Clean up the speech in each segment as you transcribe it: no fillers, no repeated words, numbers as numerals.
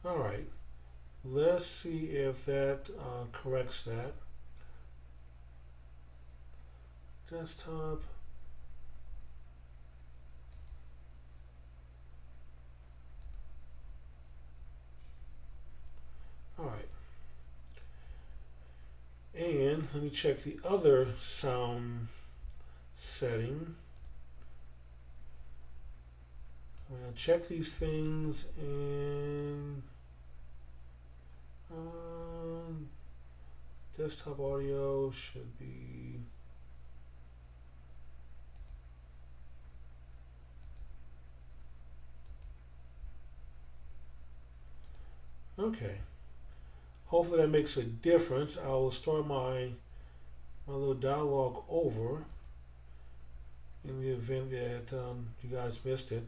All right. Let's see if that corrects that. Desktop. All right. And let me check the other sound setting. I'm going to check these things and um, desktop audio should be okay. Hopefully that makes a difference. I will start my little dialogue over in the event that you guys missed it.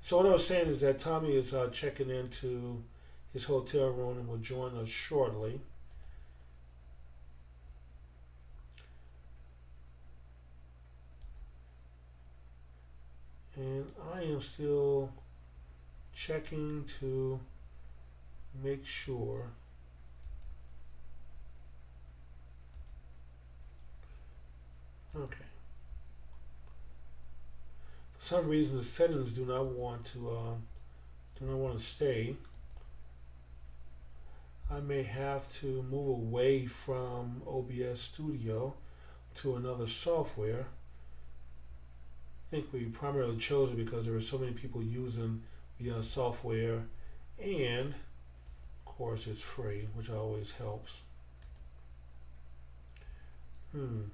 So what I was saying is that Tommy is checking into his hotel room and will join us shortly. And I am still checking to make sure. Okay. For some reason, the settings do not want to stay. I may have to move away from OBS Studio to another software. I think we primarily chose it because there were so many people using the software, and of course it's free, which always helps. Hmm.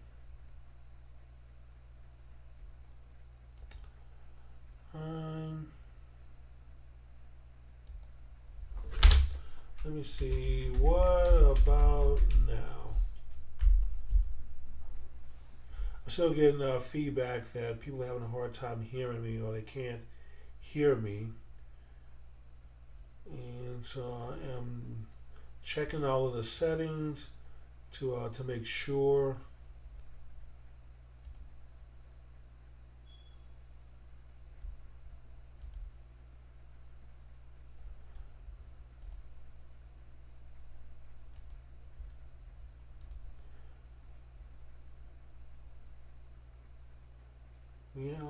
Um, Let me see. What about now? I'm still getting feedback that people are having a hard time hearing me or they can't hear me. And so I am checking all of the settings to make sure. Yeah,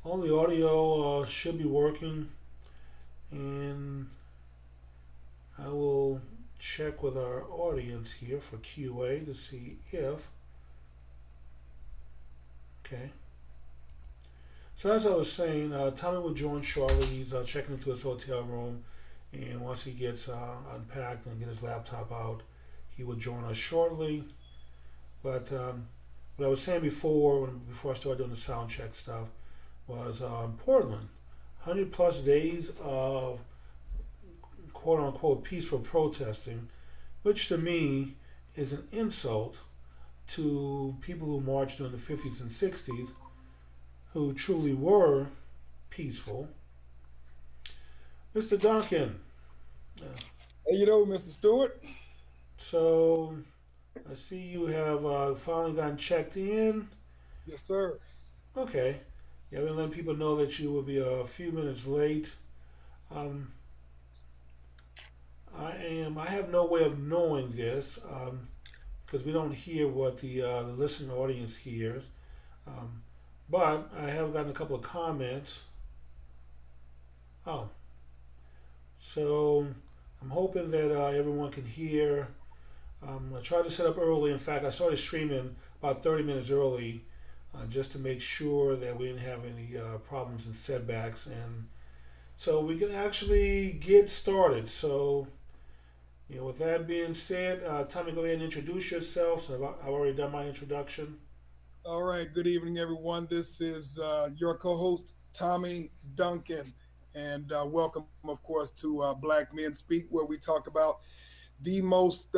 all the audio should be working, and I will check with our audience here for QA to see if. Okay. So as I was saying, Tommy will join shortly. He's checking into his hotel room, and once he gets unpacked and get his laptop out, he will join us shortly. But what I was saying before I started doing the sound check stuff, was Portland, 100 plus days of quote unquote peaceful protesting, which to me is an insult to people who marched during the 50s and 60s who truly were peaceful. Mr. Duncan, uh, Hey, Mr. Stewart. so I see you have finally gotten checked in. Yes, sir. Okay. Yeah, I've been letting people know that you will be a few minutes late. Um, I have no way of knowing this because we don't hear what the listening audience hears. Um, but I have gotten a couple of comments. Oh, so I'm hoping that everyone can hear. I tried to set up early. In fact, I started streaming about 30 minutes early just to make sure that we didn't have any problems and setbacks. And so we can actually get started. So, with that being said, Tommy, go ahead and introduce yourself. So I've already done my introduction. All right. Good evening, everyone. This is your co-host Tommy Duncan, and welcome, of course, to Black Men Speak, where we talk about the most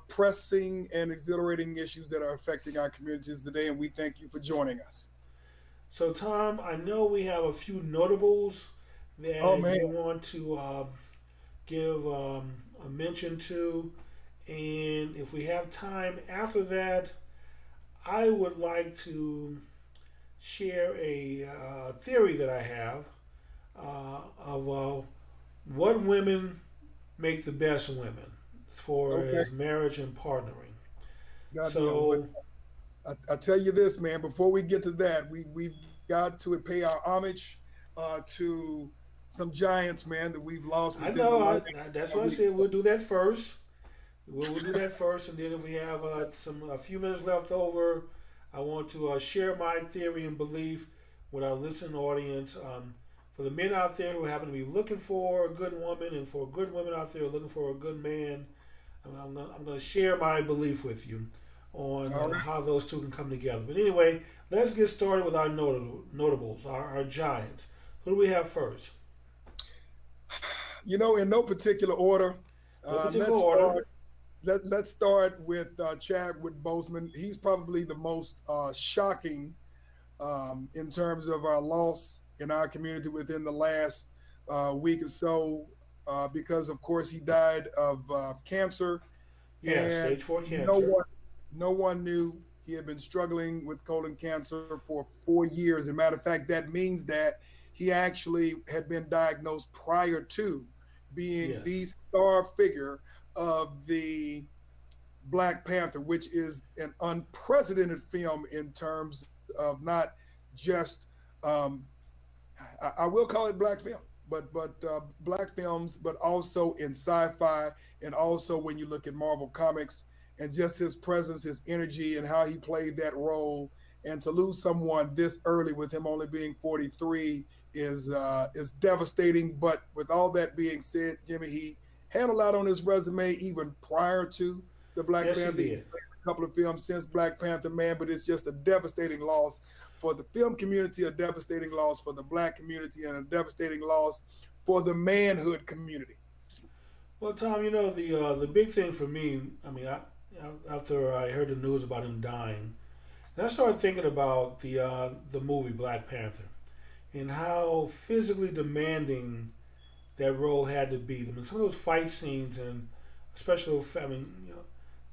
pressing and exhilarating issues that are affecting our communities today. And we thank you for joining us. So, Tom, I know we have a few notables Oh that man. you want to give a mention to. And if we have time after that, I would like to share a theory that I have of what women make the best women for Okay, as marriage and partnering. God deal. But So I tell you this, man. Before we get to that, we've got to pay our homage to some giants, man, that we've lost I within the know last that's why I week. said we'll do that first. We'll do that first, and then if we have a few minutes left over, I want to share my theory and belief with our listening audience. For the men out there who happen to be looking for a good woman, and for good women out there looking for a good man, I'm going to share my belief with you on All right. how those two can come together. But anyway, let's get started with our notables, our giants. Who do we have first? In no particular order. No particular Let's order. start. Let's start with Chadwick Boseman. He's probably the most shocking in terms of our loss in our community within the last week or so, because of course he died of cancer, Yeah, and stage 4 no cancer. one, no one knew he had been struggling with colon cancer for 4 years. As a matter of fact, that means that he actually had been diagnosed prior to being Yes. the star figure of the Black Panther, which is an unprecedented film in terms of not just um, I will call it black film, but black films, but also in sci-fi, and also when you look at Marvel comics and just his presence, his energy, and how he played that role, and to lose someone this early with him only being 43 is devastating. But with all that being said, Jimmy, he had a lot on his resume even prior to the Black Yes, he Panther. He did. played a couple of films since Black Panther, man, but it's just a devastating loss for the film community, a devastating loss for the black community, and a devastating loss for the manhood community. Well, Tom, the big thing for me. After I heard the news about him dying, and I started thinking about the movie Black Panther and how physically demanding that role had to be. I mean, some of those fight scenes and especially,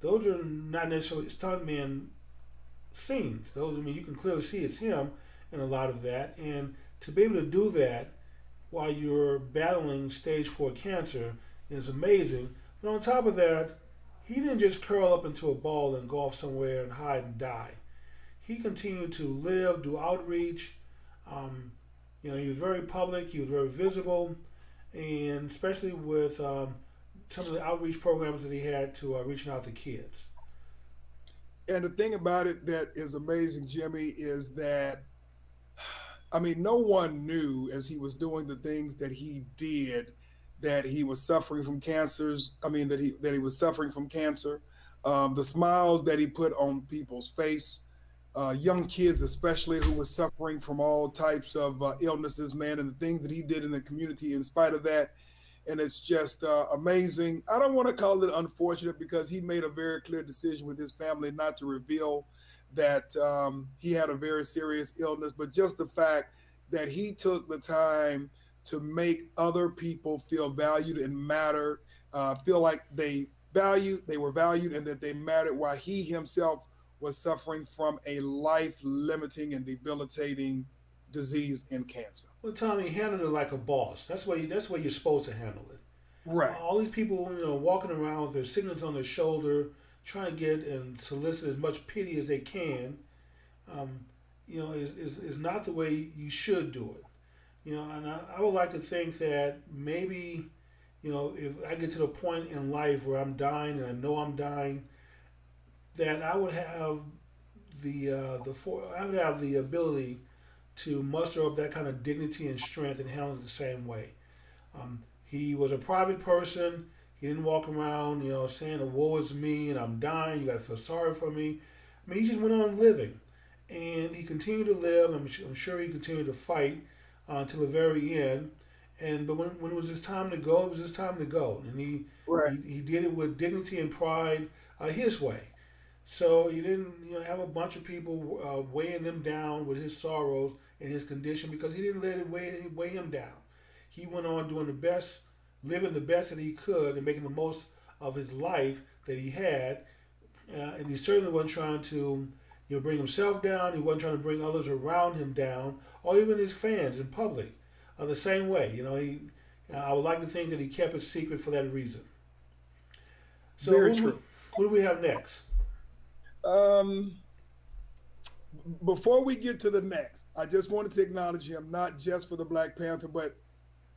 those are not necessarily stuntman scenes. Those, you can clearly see it's him in a lot of that, and to be able to do that while you're battling stage 4 cancer is amazing. But on top of that, he didn't just curl up into a ball and go off somewhere and hide and die. He continued to live, do outreach. Um, he was very public, he was very visible, and especially with some of the outreach programs that he had to reaching out to kids. And the thing about it that is amazing, Jimmy, is that no one knew as he was doing the things that he did that he was suffering from cancers. That he was suffering from cancer. The smiles that he put on people's face, young kids especially who were suffering from all types of illnesses, man, and the things that he did in the community in spite of that. And it's just amazing. I don't want to call it unfortunate because he made a very clear decision with his family not to reveal that he had a very serious illness, but just the fact that he took the time to make other people feel valued and mattered, feel like they were valued, and that they mattered, while he himself was suffering from a life-limiting and debilitating disease in cancer. Well, Tommy handled it like a boss. That's why you're supposed to handle it. Right. All these people, walking around with their signals on their shoulder, trying to get and solicit as much pity as they can, um, is not the way you should do it. And I would like to think that maybe, if I get to the point in life where I'm dying and I know I'm dying, that I would have I would have the ability to muster up that kind of dignity and strength and handle it the same way. He was a private person. He didn't walk around, saying, "The woe is me and I'm dying. You got to feel sorry for me." He just went on living, and he continued to live. I'm sure he continued to fight until the very end. But when it was his time to go, it was his time to go, and Right. he did it with dignity and pride, his way. So he didn't, have a bunch of people weighing him down with his sorrows and his condition, because he didn't let it weigh him down. He went on doing the best, living the best that he could, and making the most of his life that he had. And he certainly wasn't trying to, bring himself down. He wasn't trying to bring others around him down, or even his fans in public. The same way, I would like to think that he kept it secret for that reason. So Very true. who do we have next? Um, Before we get to the next, I just wanted to acknowledge him, not just for the Black Panther, but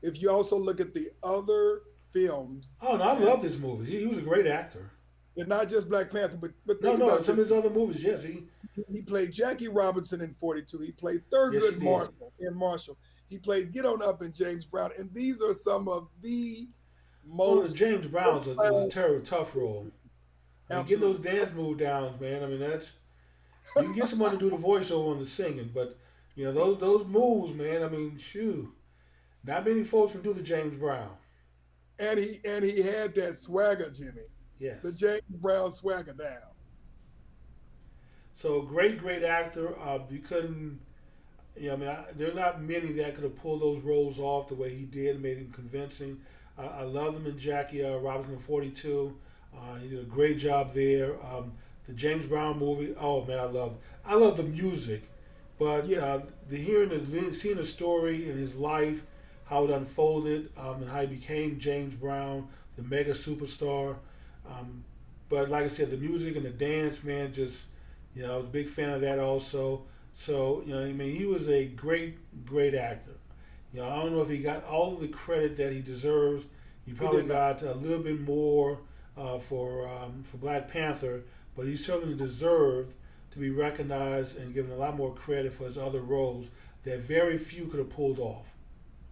if you also look at the other films, Oh no, I and, love this movie. He was a great actor. and not just Black Panther, but No, think no, about some this. of his other movies, yes, He played Jackie Robinson in 42. He played yes, he Thurgood did. Marshall in Marshall. He played Get On Up in James Brown. And these are some of the Well, the most James Brown's was a terrible, tough role. I mean, getting those absolutely. dance move downs, man. I mean, that's you can get someone to do the voiceover on the singing, but those moves, man. I mean, shoo, not many folks can do the James Brown. And he had that swagger, Jimmy. Yes. The James Brown swagger down. So great, great actor. You couldn't, I mean, there are not many that could have pulled those roles off the way he did and made him convincing. I love him in Jackie Robinson in 42. He did a great job there. The James Brown movie, oh man, I love the music, but Yes, seeing the story in his life, how it unfolded, and how he became James Brown, the mega superstar. Um, but like I said, the music and the dance, man, just I was a big fan of that also. So I mean, he was a great, great actor. I don't know if he got all of the credit that he deserves. He he probably did not. got a little bit more for Black Panther, but he certainly deserved to be recognized and given a lot more credit for his other roles that very few could have pulled off.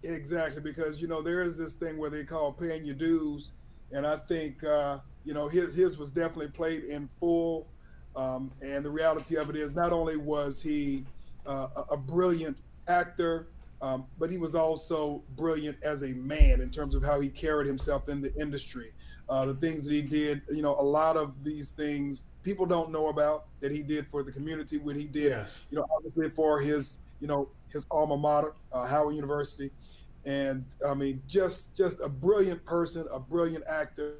Exactly, because there is this thing where they call paying your dues, and I think his was definitely played in full. And the reality of it is, not only was he a brilliant actor, but he was also brilliant as a man in terms of how he carried himself in the industry. The things that he did, a lot of these things people don't know about that he did for the community. When he did, Yes, obviously for his alma mater, Howard University, and I mean, just a brilliant person, a brilliant actor,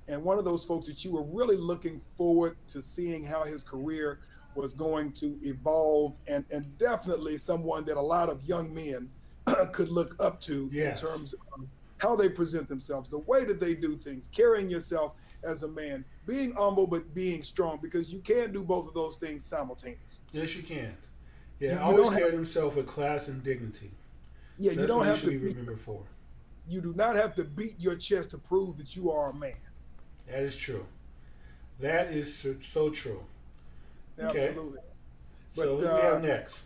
and one of those folks that you were really looking forward to seeing how his career was going to evolve, and definitely someone that a lot of young men could look up to in yes, terms of how they present themselves, the way that they do things, carrying yourself as a man, being humble but being strong, because you can't do both of those things simultaneously. yes, you can. You, Yeah, you always don't have, carried himself with class and dignity. yeah, So you that's don't what he have should to be beat, remembered for. you do not have to beat your chest to prove that you are a man. That is true. That is so true. Okay, Absolutely. so But who do we have next?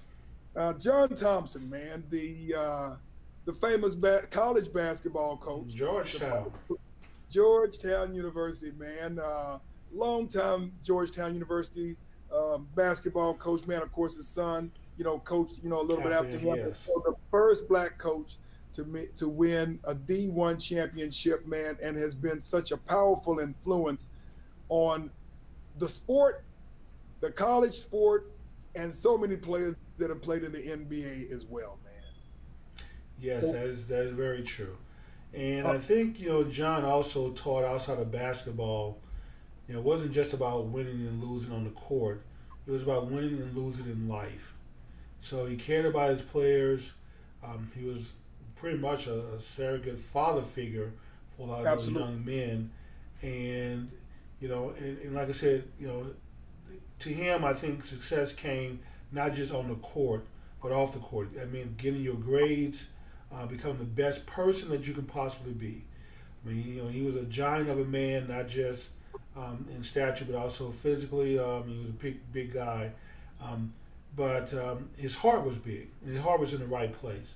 John Thompson, man, the famous college basketball coach, Georgetown. Georgetown University, man, longtime Georgetown University basketball coach, man. Of course, his son, coached, a little bit After after him, him. yes. So the first black coach to win a D1 championship, man, and has been such a powerful influence on the sport, the college sport, and so many players that have played in the NBA as well, man. Yes, So, that is very true. And uh, I think John also taught outside of basketball. It wasn't just about winning and losing on the court. It was about winning and losing in life. So he cared about his players. He was pretty much a surrogate father figure for a lot of those absolutely. young men. And and like I said, to him, I think success came not just on the court, but off the court. I mean, getting your grades, becoming the best person that you can possibly be. I mean, he was a giant of a man, not just in stature, but also physically. He was a big guy. Um, but his heart was big, and his heart was in the right place.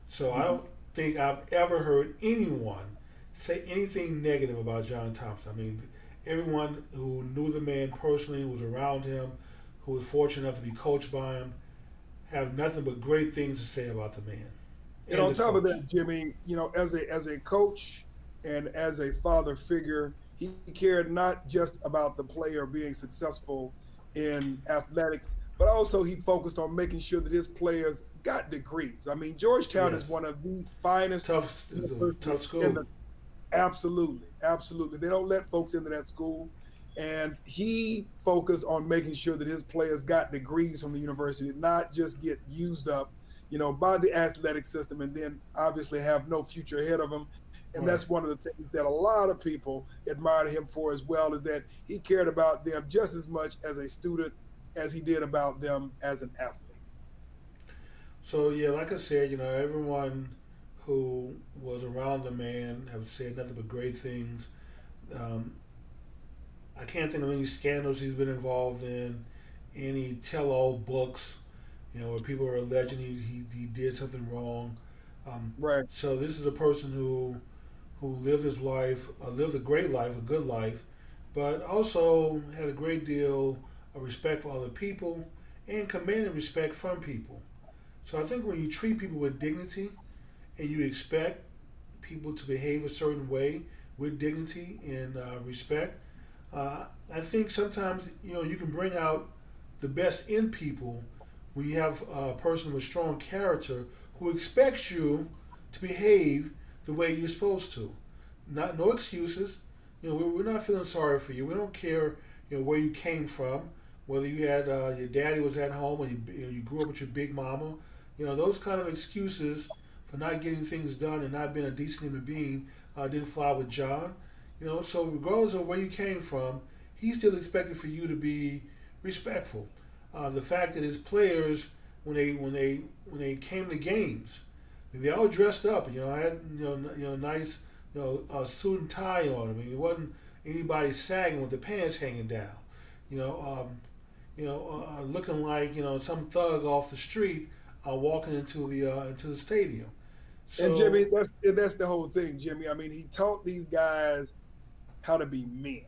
So I Mhm. don't think I've ever heard anyone say anything negative about John Thompson. I mean, everyone who knew the man personally, who was around him, who was fortunate enough to be coached by him, have nothing but great things to say about the man And and on the top of coach. that, Jimmy, as a coach and as a father figure, he cared not just about the player being successful in athletics, but also he focused on making sure that his players got degrees. I mean, Georgetown is Yes, one of the finest it's a universities tough in school. the absolutely, absolutely. They don't let folks into that school. And he focused on making sure that his players got degrees from the university, not just get used up, by the athletic system, and then obviously have no future ahead of him. And Right. that's one of the things that a lot of people admired him for as well, is that he cared about them just as much as a student as he did about them as an athlete. So yeah, like I said, everyone who was around the man have said nothing but great things. Um, I can't think of any scandals he's been involved in, any tell-all books, where people are alleging he did something wrong. Um, Right. so this is a person who lived his life, lived a great life, a good life, but also had a great deal of respect for other people and commanded respect from people. So I think when you treat people with dignity and you expect people to behave a certain way with dignity and respect, I think sometimes you can bring out the best in people when you have a person with strong character who expects you to behave the way you're supposed to. Not no excuses. We're not feeling sorry for you. We don't care where you came from, whether you had your daddy was at home or you grew up with your big mama. Those kind of excuses for not getting things done and not being a decent human being didn't fly with John. So regardless of where you came from, he still expected for you to be respectful. The fact that his players, when they came to games, they all dressed up. Had nice suit and tie on. I mean, it wasn't anybody sagging with the pants hanging down. Looking like some thug off the street walking into the stadium. And So Jimmy, that's the whole thing, Jimmy. I mean, he taught these guys how to be men,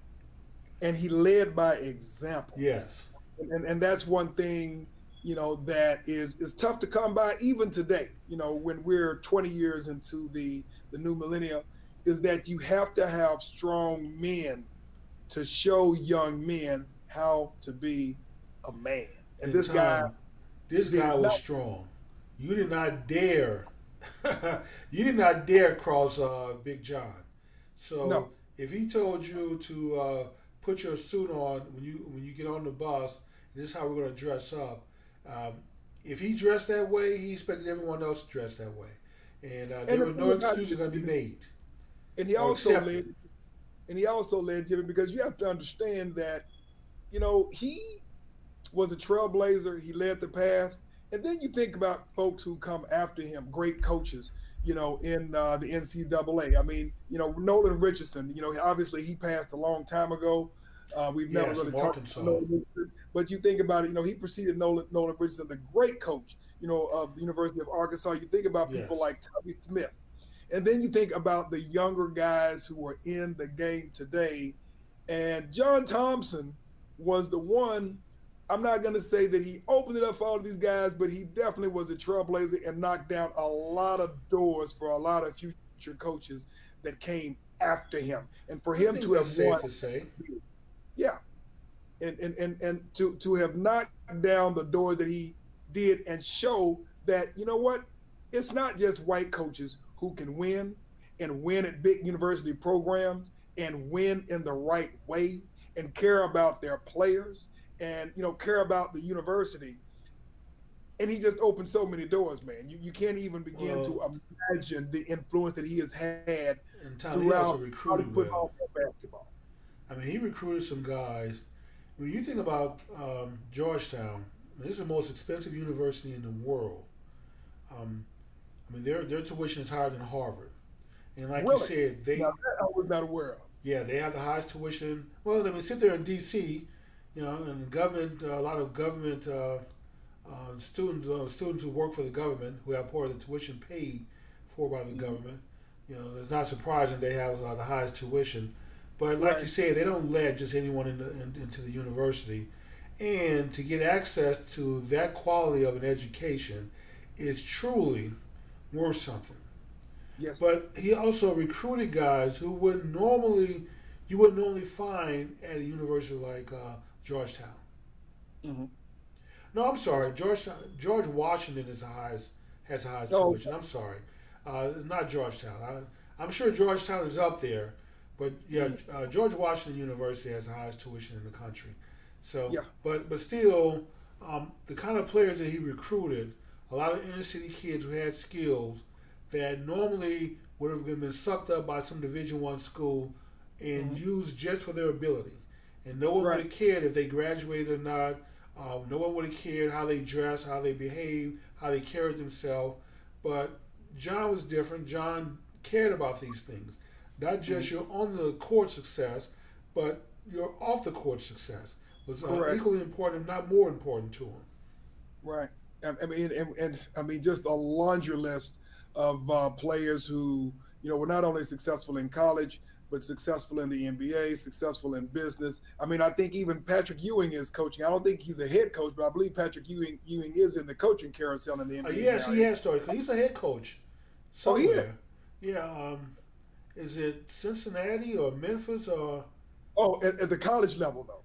and he led by example. yes, And that's one thing that is tough to come by even today. When we're 20 years into the new millennium, is that you have to have strong men to show young men how to be a man. And and this guy Tom, this guy did was not. strong. You did not dare, you did not dare cross Big John. So No. if he told you to put your suit on when you get on the bus, this is how we're going to dress up. Um, if he dressed that way, he expected everyone else to dress that way, and And there the were thing no about excuses going to be made and he or also accepted. led and he also led Jimmy, because you have to understand that he was a trailblazer. He led the path. And then you think about folks who come after him, great coaches, in the NCAA. I mean, Nolan Richardson, obviously he passed a long time ago. We've never Yes, really from talked about Arkansas. Nolan Richardson. But you think about it, he preceded Nolan Richardson, the great coach, of the University of Arkansas. You think about people Yes. like Tommy Smith. And then you think about the younger guys who are in the game today. And John Thompson was the one. I'm not going to say that he opened it up for all of these guys, but he definitely was a trailblazer and knocked down a lot of doors for a lot of future coaches that came after him. And for I him think to have that's won, safe to say. yeah, and to have knocked down the door that he did and show that what, it's not just white coaches who can win and win at big university programs and win in the right way and care about their players and care about the university. And he just opened so many doors, man. You can't even begin Well, to imagine the influence that he has had and Tom, he also throughout college recruited well. football and basketball. I mean, he recruited some guys. When you think about Georgetown, this is the most expensive university in the world. Um, I mean, their tuition is higher than Harvard, and like you Really? said, Now that I was not aware of. they have the highest tuition. Well, I mean, sit there in D.C., and the government, a lot of government students who work for the government who have part of the tuition paid for by the Mhm. government. It's not surprising they have the highest tuition. But like you Right. say, they don't let just anyone into the university. And to get access to that quality of an education is truly worth something. Yes. But he also recruited guys who you wouldn't normally find at a university like Georgetown. Hmm. No, I'm sorry. George Washington has the highest Oh, tuition. I'm sorry, not Georgetown. I'm sure Georgetown is up there, but yeah, mhm. George Washington University has the highest tuition in the country. So, Yeah. but still, the kind of players that he recruited, a lot of inner city kids who had skills that normally would have been sucked up by some Division I school and Mhm. used just for their ability. And no one would Right. have cared if they graduated or not. No one would have cared how they dressed, how they behaved, how they carried themselves. But John was different. John cared about these things. Not Mhm. just your on the court success, but your off the court success was Correct. equally important, if not more important to him. Right. And I mean, just a laundry list of players who, were not only successful in college, but successful in the NBA, successful in business. I mean, I think even Patrick Ewing is coaching. I don't think he's a head coach, but I believe Patrick Ewing is in the coaching carousel in the NBA Yes, now. he has started because he's a head coach Oh, he is. somewhere. Yeah, is it Cincinnati or Memphis or? Oh, at the college level, though.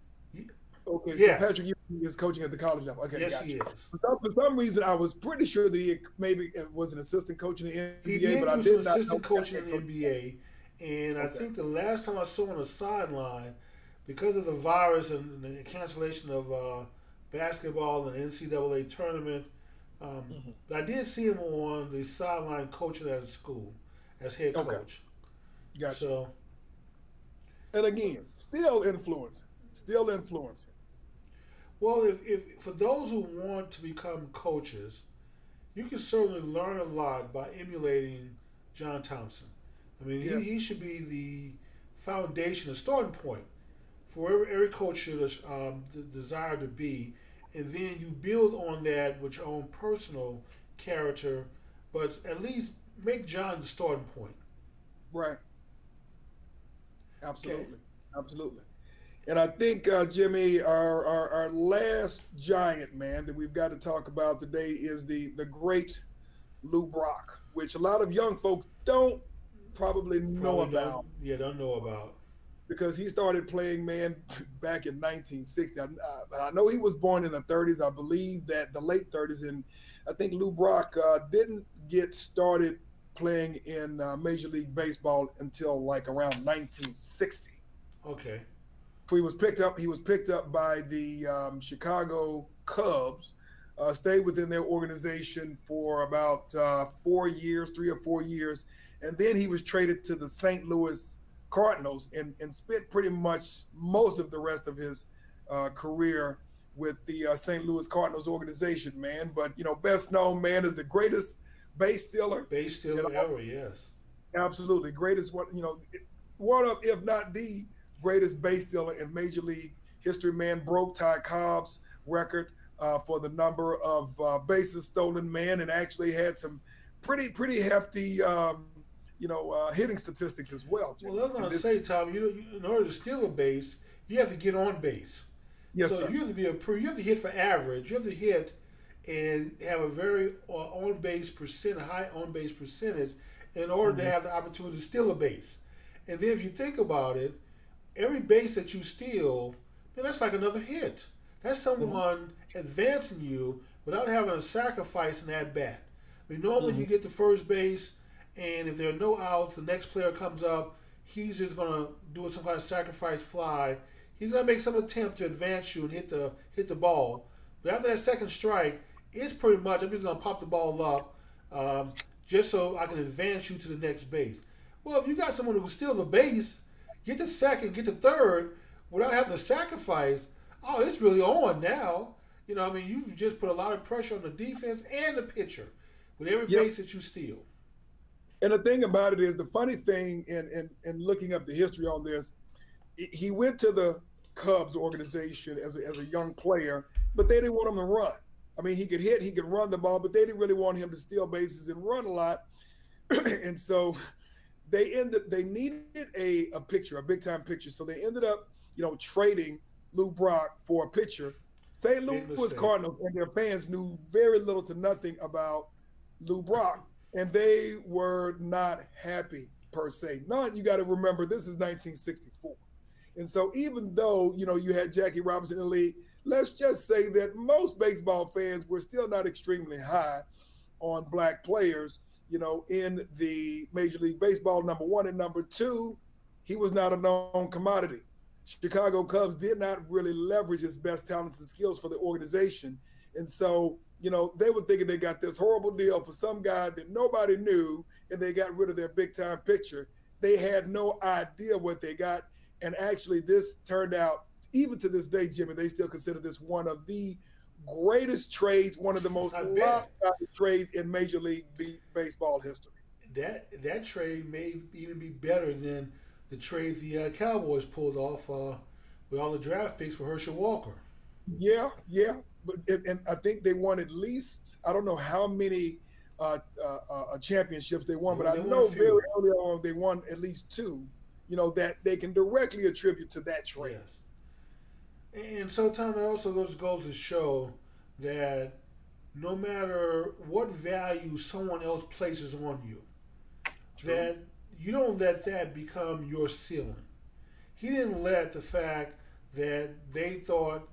Okay, so Yes, Patrick Ewing is coaching at the college level. Okay, yes, he gotcha. is. For some reason, I was pretty sure that he maybe was an assistant coach in the He NBA, but did I do some did not know assistant he got coaching head in the coach. NBA, and I Okay. think the last time I saw him on the sideline, because of the virus and the cancellation of basketball and the NCAA tournament, Mhm. but I did see him on the sideline coaching at a school as head Okay, coach. gotcha. So, And again, still influencing. well, if for those who want to become coaches, you can certainly learn a lot by emulating John Thompson. I mean, Yes. he should be the foundation, the starting point for every coach should desire to be, and then you build on that with your own personal character, but at least make John the starting point. Right. Okay, Absolutely. Absolutely. And I think, Jimmy, our last giant man that we've got to talk about today is the great Lou Brock, which a lot of young folks don't probably know probably don't about don't know about. because he started playing man back in 1960. I know he was born in the 30s. I believe that the late 30s, and I think Lou Brock didn't get started playing in Major League Baseball until like around 1960. Okay, He was picked up. He was picked up by the Chicago Cubs. Stayed within their organization for about 4 years, 3 or 4 years, and then he was traded to the St. Louis Cardinals and spent pretty much most of the rest of his career with the St. Louis Cardinals organization. Man, but best known man is the greatest base stealer. base You stealer know, ever. Yes. absolutely greatest. One of, if not the greatest base stealer in Major League history. Man broke Ty Cobb's record for the number of bases stolen, man, and actually had some pretty hefty, hitting statistics as well, Well, I Jimmy. was And gonna this, say, Tom, in order to steal a base, you have to get on base. yes, So sir. you have to you have to hit for average. You have to hit and have a very on base percent, high on base percentage, in order to Mhm. have the opportunity to steal a base. And then if you think about it, every base that you steal, man, that's like another hit. That's Mhm. someone advancing you without having to sacrifice an at bat. I mean, normally Mhm. you get to first base, and if there are no outs, the next player comes up. He's just gonna do some kind of sacrifice fly. He's gonna make some attempt to advance you and hit the ball. But after that second strike, it's pretty much I'm just gonna pop the ball up, just so I can advance you to the next base. Well, if you got someone who can steal the base, get to second, get to third, without having to sacrifice, oh, it's really on now. I mean, you've just put a lot of pressure on the defense and the pitcher with every Yep. base that you steal. And the thing about it is, the funny thing in looking up the history on this, he went to the Cubs organization as a young player, but they didn't want him to run. I mean, he could hit, he could run the ball, but they didn't really want him to steal bases and run a lot. And so they needed a pitcher, a big time pitcher. So they ended up, trading Lou Brock for a pitcher. St. Big Louis mistake. Cardinals and their fans knew very little to nothing about Lou Brock, and they were not happy per se. Now you got to remember this is 1964, and so even though you had Jackie Robinson in the league, let's just say that most baseball fans were still not extremely high on black players, in the Major League Baseball, number one. And number two, he was not a known commodity. Chicago Cubs did not really leverage his best talents and skills for the organization. And so they were thinking they got this horrible deal for some guy that nobody knew, and they got rid of their big time picture. They had no idea what they got. And actually, this turned out, even to this day, Jimmy, they still consider this one of the greatest trades, one of the most lopsided trades in Major League Baseball history. That trade may even be better than the trade the Cowboys pulled off with all the draft picks for Herschel Walker. Yeah. But and I think they won at least, I don't know how many championships they won, but I know very early on they won at least two. That they can directly attribute to that trade. Yes. And so, Tom, that also goes to show that no matter what value someone else places on you, True. That you don't let that become your ceiling. He didn't let the fact that they thought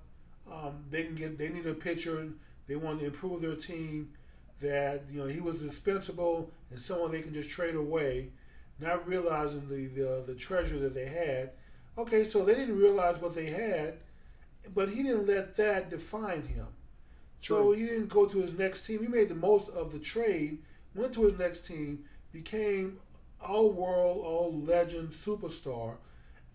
they needed a pitcher, they wanted to improve their team, that he was dispensable and someone they can just trade away, not realizing the treasure that they had. Okay, so they didn't realize what they had, but he didn't let that define him. True. So he didn't go to his next team. He made the most of the trade, went to his next team, became all-world, all-legend superstar,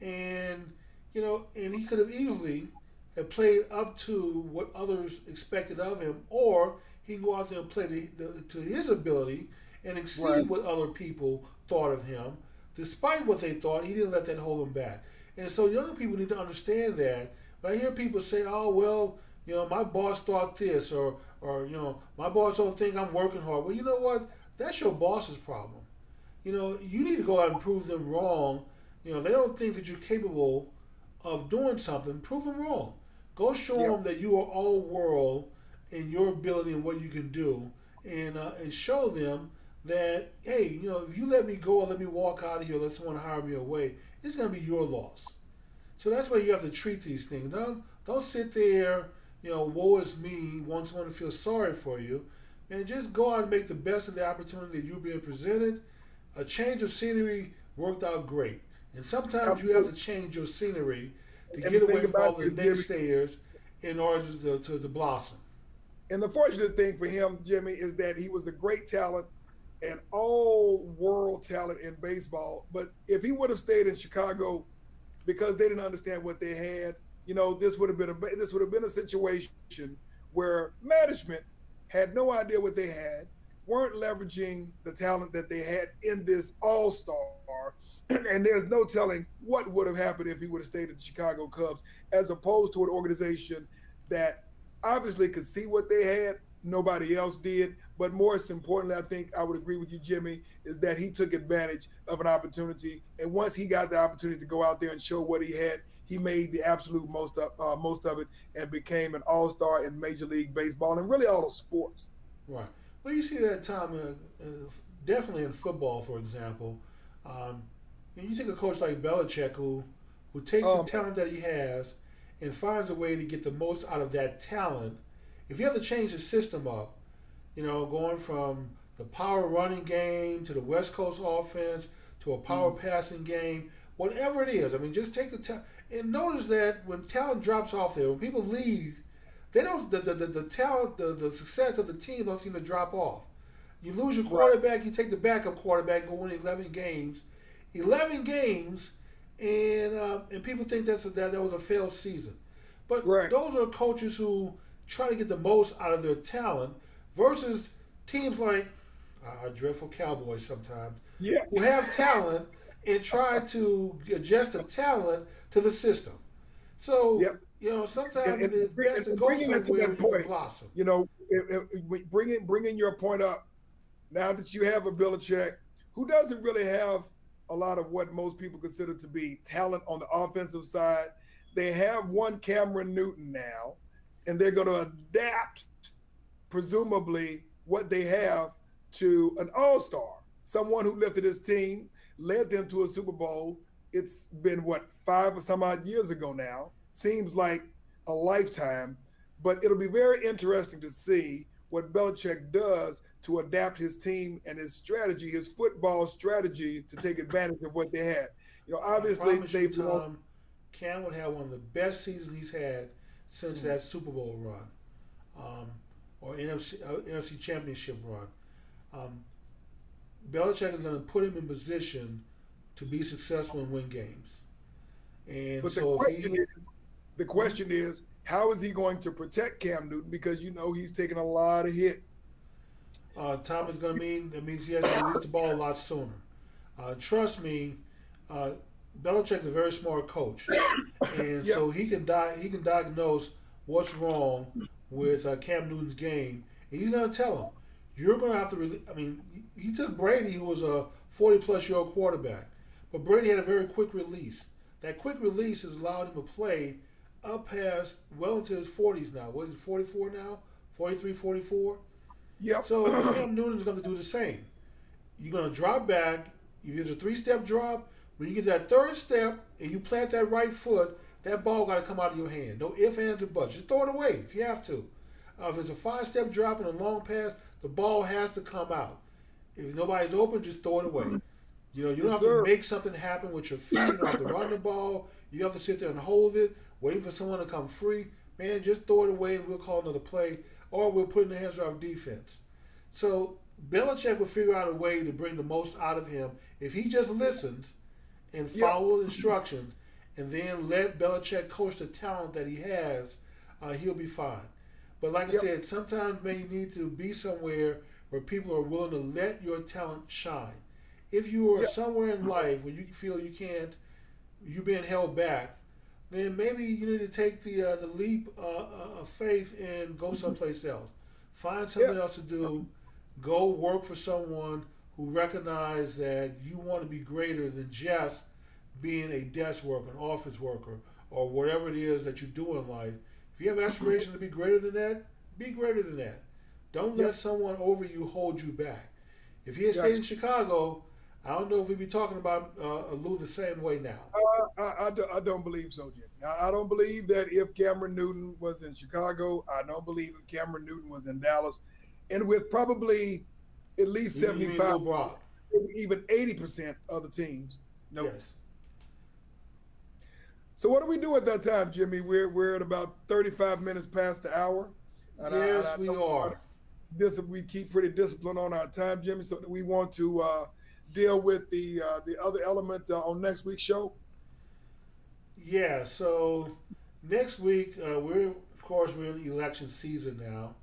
and and he could have easily have played up to what others expected of him, or he can go out there and play to his ability and exceed right. what other people thought of him. Despite what they thought, he didn't let that hold him back. And so young people need to understand that. But I hear people say, "Oh well, my boss thought this," or my boss don't think I'm working hard. Well, you know what? That's your boss's problem. You need to go out and prove them wrong. If they don't think that you're capable of doing something, prove them wrong. Go show them that you are all world in your ability and what you can do, and show them that, hey, if you let me go or let me walk out of here, let someone hire me away, it's going to be your loss. So that's why you have to treat these things. Don't sit there, woe is me, want someone to feel sorry for you, and just go out and make the best of the opportunity that you're being presented. A change of scenery worked out great. And sometimes you have to change your scenery to get away from all the naysayers in order to blossom. And the fortunate thing for him, Jimmy, is that he was a great talent, an all-world talent in baseball. But if he would have stayed in Chicago because they didn't understand what they had, this would have been a situation where management had no idea what they had, weren't leveraging the talent that they had in this all-star. And there's no telling what would have happened if he would have stayed at the Chicago Cubs, as opposed to an organization that obviously could see what they had, nobody else did. But most importantly, I think I would agree with you, Jimmy, is that he took advantage of an opportunity. And once he got the opportunity to go out there and show what he had, he made the absolute most of it and became an all-star in Major League Baseball and really all of sports. Right. Well, you see that, Tom, definitely in football, for example. You take a coach like Belichick who takes the talent that he has and finds a way to get the most out of that talent. If you have to change the system up, going from the power running game to the West Coast offense to a power passing game, whatever it is, just take the talent. And notice that when talent drops off there, when people leave, they don't the talent, the success of the team don't seem to drop off. You lose your quarterback, you take the backup quarterback, go win 11 games. 11 games, and people think that was a failed season. But those are coaches who try to get the most out of their talent versus teams like our dreadful Cowboys sometimes, who have talent and try to adjust the talent to the system. So, sometimes it's best to go somewhere and blossom. Bringing your point up, now that you have a Belichick who doesn't really have a lot of what most people consider to be talent on the offensive side. They have one Cameron Newton now, and they're going to adapt, presumably, what they have to an all-star, someone who lifted his team, led them to a Super Bowl. It's been, 5 or some odd years ago now. Seems like a lifetime, but it'll be very interesting to see what Belichick does to adapt his team and his strategy, his football strategy, to take advantage of what they had. Obviously, Cam would have one of the best seasons he's had since that Super Bowl run. or NFC Championship run. Um, Belichick is going to put him in position to be successful and win games. And But so the question is, how is he going to protect Cam Newton? Because he's taking a lot of hit. time is going to means he has to release the ball a lot sooner. Trust me, Belichick is a very smart coach, and Yep. so he can diagnose what's wrong with Cam Newton's game. And he's going to tell him, you're going to have to. He took Brady, who was a 40-plus-year-old quarterback, but Brady had a very quick release. That quick release has allowed him to play up past well into his 40s now. What is it, 44 now? 43, 44? Yep. So Cam Newton's going to do the same. You're going to drop back. You get a 3-step drop. When you get that third step and you plant that right foot, that ball got to come out of your hand. No ifs, ands, or buts. Just throw it away if you have to. If it's a 5-step drop and a long pass, the ball has to come out. If nobody's open, just throw it away. You don't have to make something happen with your feet. You don't have to run the ball. You don't have to sit there and hold it, waiting for someone to come free. Man, just throw it away and we'll call another play, or we'll put it in the hands of our defense. So Belichick will figure out a way to bring the most out of him if he just listens and follows instructions, and then let Belichick coach the talent that he has. He'll be fine. But like I said, sometimes, man, you need to be somewhere where people are willing to let your talent shine. If you are somewhere in life where you feel you're being held back, then maybe you need to take the leap of faith and go someplace else. Find something else to do. Go work for someone who recognizes that you want to be greater than just being a desk worker, an office worker, or whatever it is that you do in life. If you have aspirations to be greater than that, be greater than that. Don't let someone over you hold you back. If he had stayed in Chicago, I don't know if we'd be talking about Lou the same way now. I don't believe so, Jimmy. I don't believe that if Cameron Newton was in Chicago, I don't believe if Cameron Newton was in Dallas, and with probably at least 75, even 80% of the teams. Nope. Yes. So what do we do at that time, Jimmy? We're at about 35 minutes past the hour. And we are. We keep pretty disciplined on our time, Jimmy. So we want to deal with the other element on next week's show. Yeah. So next week we're in election season now,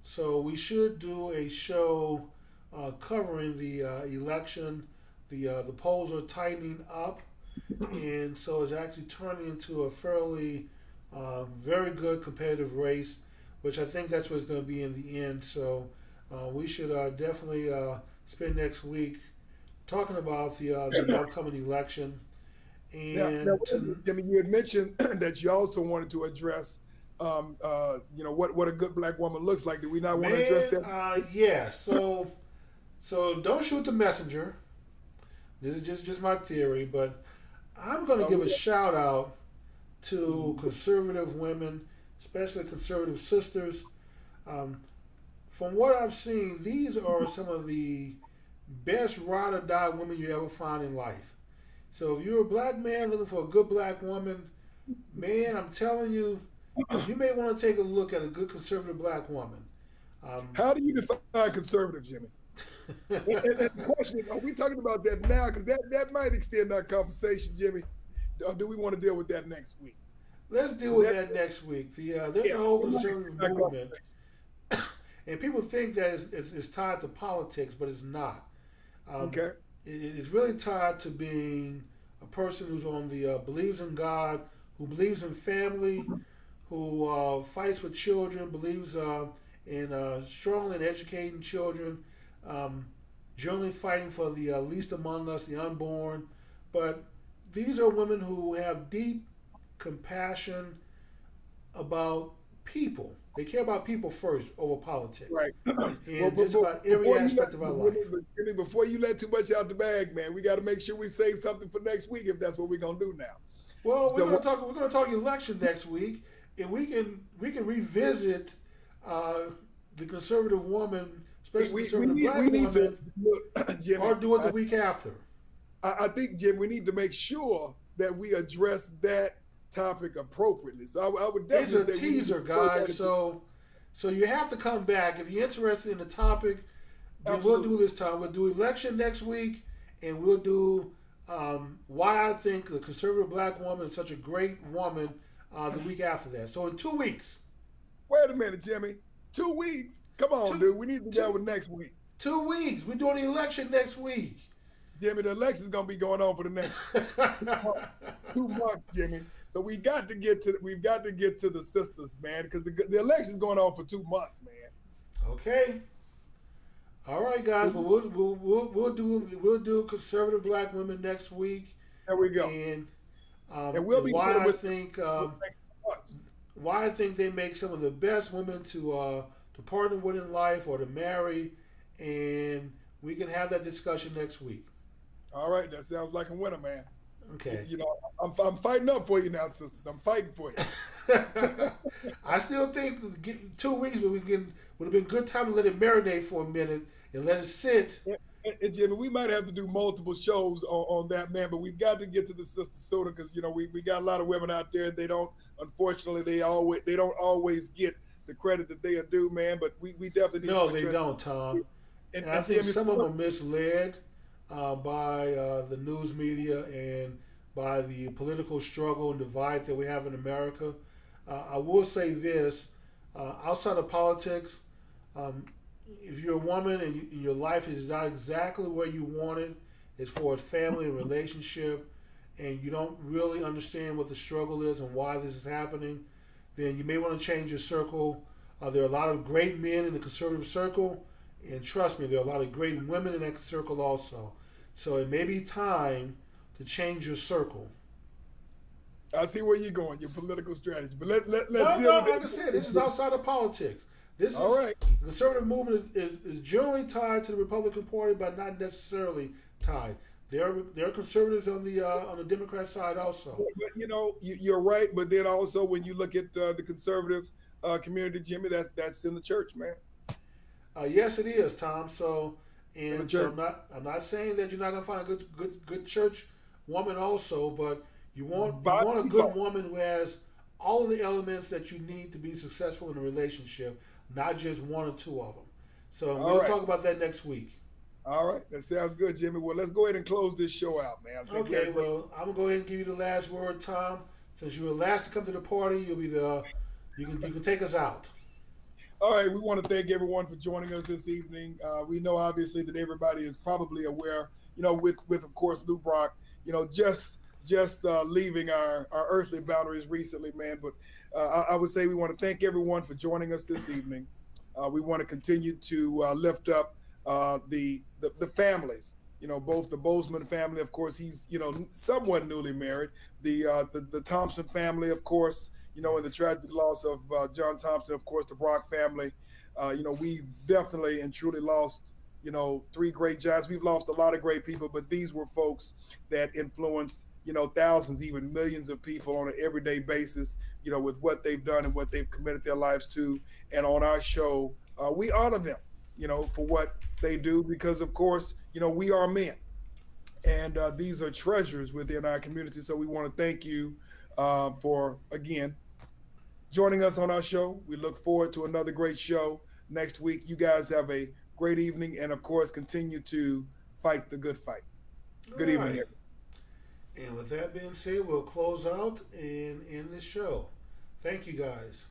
so we should do a show covering the election. The polls are tightening up. And so it's actually turning into a fairly very good competitive race, which I think that's what it's going to be in the end. So we should definitely spend next week talking about the upcoming election. And Jimmy, you had mentioned that you also wanted to address, what a good black woman looks like. Do we not want to address that? Yeah. So don't shoot the messenger. This is just my theory, but I'm going to give a shout out to conservative women, especially conservative sisters. From what I've seen, these are some of the best ride or die women you ever find in life. So if you're a black man looking for a good black woman, man, I'm telling you, you may want to take a look at a good conservative black woman. How do you define conservative, Jimmy? and the question is, are we talking about that now? Because that might extend our conversation, Jimmy. Or do we want to deal with that next week? Let's deal with that next week. There's a whole conservative movement, and people think that it's tied to politics, but it's not. Okay. It's really tied to being a person who's on the believes in God, who believes in family, who fights for children, believes in strongly in educating children. Generally fighting for the least among us, the unborn. But these are women who have deep compassion about people. They care about people first over politics. Right. And just about every aspect of our life. Before you let too much out the bag, man, we got to make sure we save something for next week if that's what we're going to do now. Well, we're going to talk election next week, and we can revisit the conservative woman, especially conservative black woman, Jimmy, or do it the week after. I think, Jim, we need to make sure that we address that topic appropriately. So I would definitely it's a teaser, guys. So So you have to come back if you're interested in the topic. Then we'll do this time. We'll do election next week, and we'll do why I think the conservative black woman is such a great woman the week after that. So in 2 weeks. Wait a minute, Jimmy. 2 weeks? Come on, dude. We need to go with next week. 2 weeks. We're doing the election next week. Jimmy, the election's gonna be going on for the next 2 months, Jimmy. So we've got to get to the sisters, man, because the election's going on for 2 months, man. Okay. All right, guys. Well, we'll do conservative black women next week. There we go. And we'll be why I think they make some of the best women to partner with in life or to marry, and we can have that discussion next week. All right, that sounds like a winner, man. Okay. You know, I'm fighting up for you now, sisters. I'm fighting for you. I still think 2 weeks would have been good time to let it marinate for a minute and let it sit. And Jimmy, we might have to do multiple shows on that, man, but we've got to get to the sisters sooner because, you know, we got a lot of women out there. They don't, unfortunately, they don't always get the credit that they are due, man, but we definitely need No, they don't, Tom. And I think Jimmy, some of them are misled by the news media and by the political struggle and divide that we have in America. I will say this, outside of politics, if you're a woman and your life is not exactly where you want it as far as family and relationship, and you don't really understand what the struggle is and why this is happening, then you may want to change your circle. There are a lot of great men in the conservative circle, and trust me, there are a lot of great women in that circle also. So it may be time to change your circle. I see where you're going, your political strategy. But let's deal with it. Like I said, this is outside of politics. This is all right. The conservative movement is generally tied to the Republican Party, but not necessarily tied. There are conservatives on the Democrat side also. But you know, you're right. But then also, when you look at the conservative community, Jimmy, that's in the church, man. Yes, it is, Tom. So I'm not saying that you're not going to find a good church woman also, but you want a good woman who has all of the elements that you need to be successful in a relationship, not just one or two of them. So we'll talk about that next week. All right, that sounds good, Jimmy. Well, let's go ahead and close this show out, man. Okay, well, I'm gonna go ahead and give you the last word, Tom. Since you were last to come to the party, you'll be you can take us out. All right, we want to thank everyone for joining us this evening. We know obviously that everybody is probably aware, you know, with of course Lou Brock, you know, just leaving our earthly boundaries recently, man. But I would say we want to thank everyone for joining us this evening. We want to continue to lift up the families, you know, both the Bozeman family, of course, he's, you know, somewhat newly married, the Thompson family, of course, you know, and the tragic loss of John Thompson, of course, the Brock family. You know, we definitely and truly lost, you know, 3 great giants. We've lost a lot of great people, but these were folks that influenced, you know, thousands, even millions of people on an everyday basis, you know, with what they've done and what they've committed their lives to. And on our show, we honor them, you know, for what they do, because of course, you know, we are men, and these are treasures within our community. So we want to thank you for, again, joining us on our show. We look forward to another great show next week. You guys have a great evening, and of course, continue to fight the good fight. Good evening. And with that being said, we'll close out and end this show. Thank you, guys.